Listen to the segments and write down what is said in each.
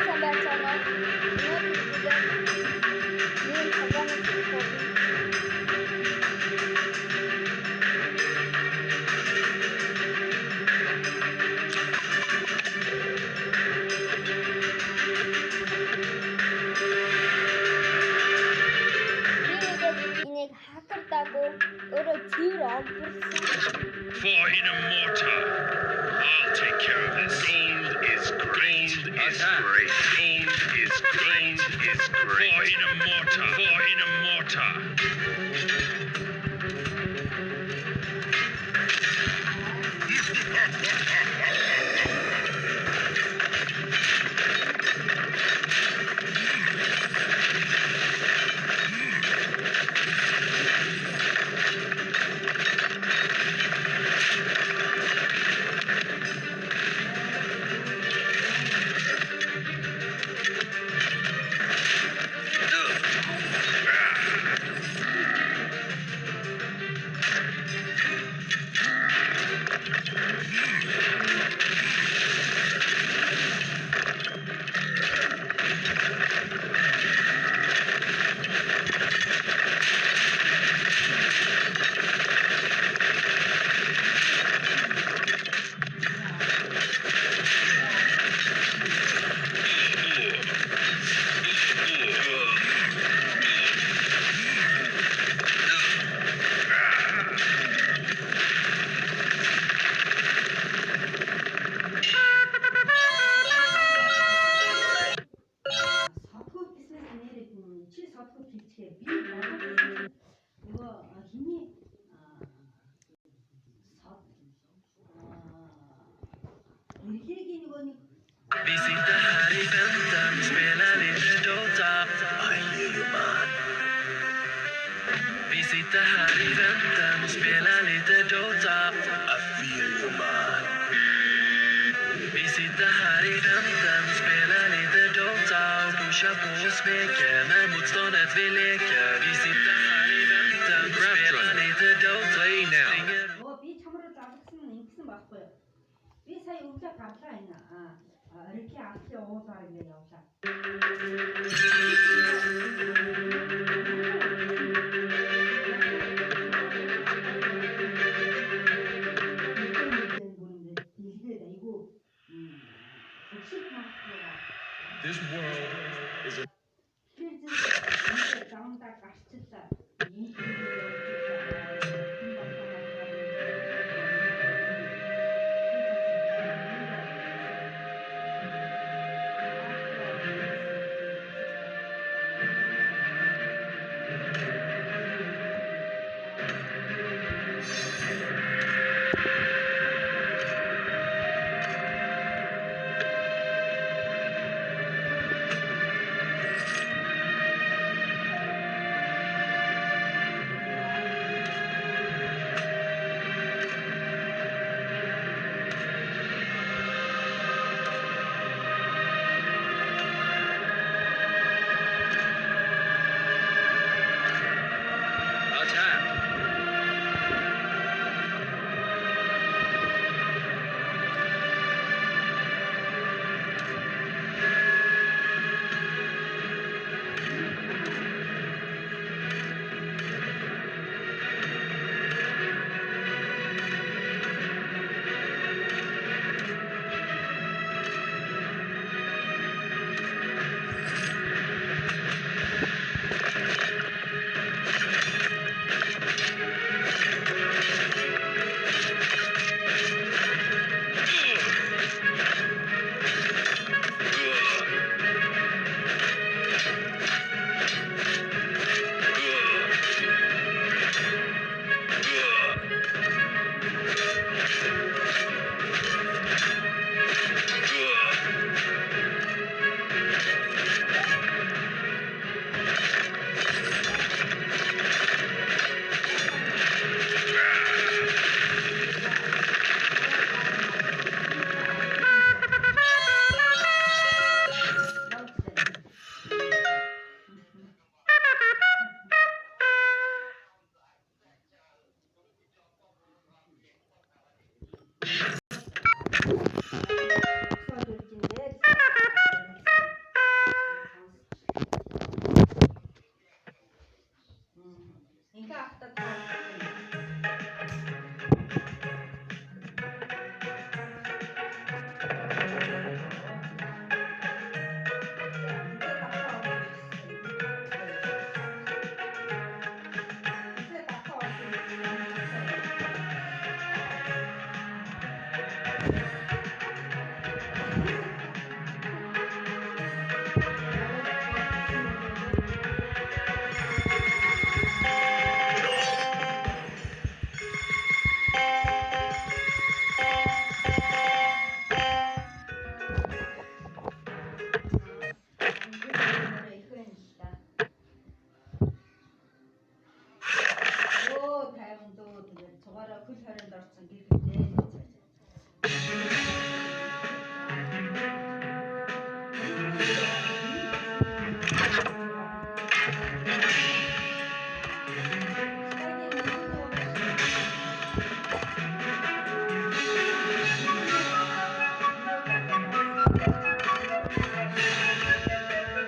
сайн байцгаана уу? Өнөөдөр миний програмын энийг хакердаагүй өөрөө цэвэр огдорсон. For in a mortar, I'll take care of this. Gold is great. Gold is great. Gold is great. Is great. For in a mortar. For in a mortar. Vi sitter här i väntan, spelar lite Dota. I hear you man. Vi sitter här i väntan och spelar lite Dota. I feel you man. Vi sitter här i väntan och spelar lite Dota och pushar på och smeker när motståndet vi leker. Vi sitter här i väntan och spelar lite Dota. Play now. Би чамруу залгсан нь ингэсэн байхгүй юу? Би сая өглөө гарлаа энэ орки алсын уулаар ингэ явлаа. This world is a замдаа гарчлаа.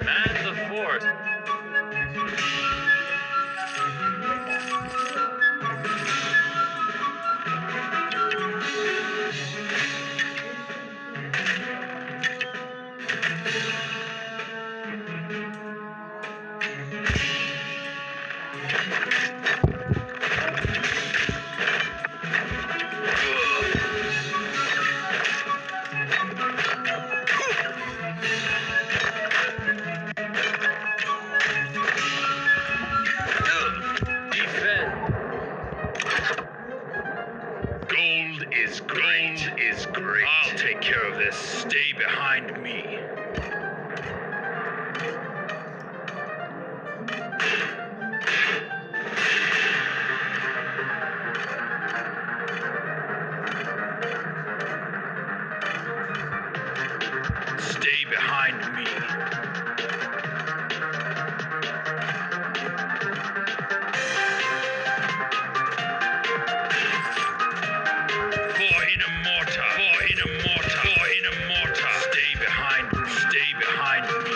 Man the fort. Defend. Gold is great. Gold is great. I'll take care of this. Stay behind me. Stay behind me. For in a mortar. For in a mortar. For in a mortar. Stay behind me. Stay behind me.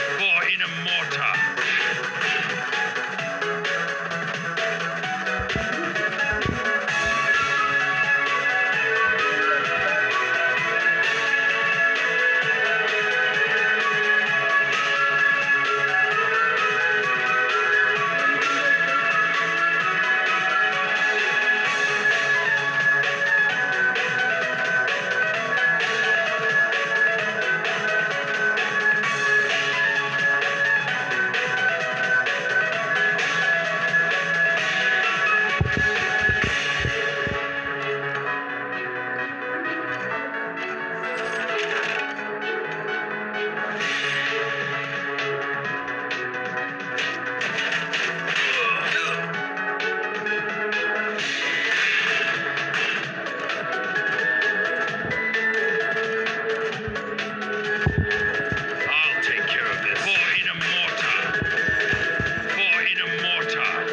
For in a mortar. I'll take care of this. For in a mortar. For in a mortar.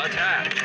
Attack!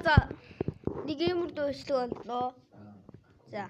За. Нэг юмр дөөшлөг онлоо. За.